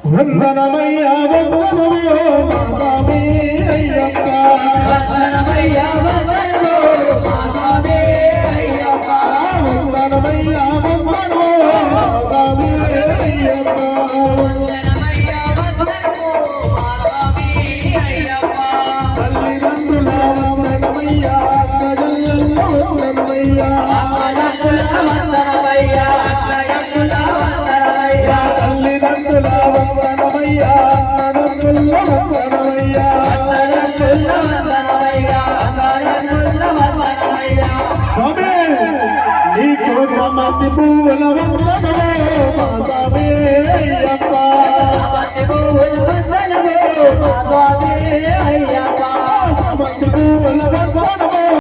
వందనమయ్యా వందనమో మా స్వామి అయ్యప్ప వందనమయ్యా వందనమో మా స్వామి అయ్యప్ప వందనమయ్యా వందనమో మా స్వామి అయ్యప్ప వందనమయ్యా వందనమో మా స్వామి అయ్యప్ప తల్లిదండ్రుల వందనమయ్యా అక్కజనుల వందనమయ్యా అక్కజనుల వందనమయ్యా అక్కజనుల వందనమయ్యా తల్లిదండ్రుల వందనమయ్యా అన్నదమ్ముల వందనమయ్యా అన్నదమ్ముల వందనమయ్యా అన్నదమ్ముల వందనమయ్యా స్వామి నీకు చామంతి పువ్వుల వందనమో మా స్వామి అయ్యప్ప చామంతి పువ్వుల వందనమో మా స్వామి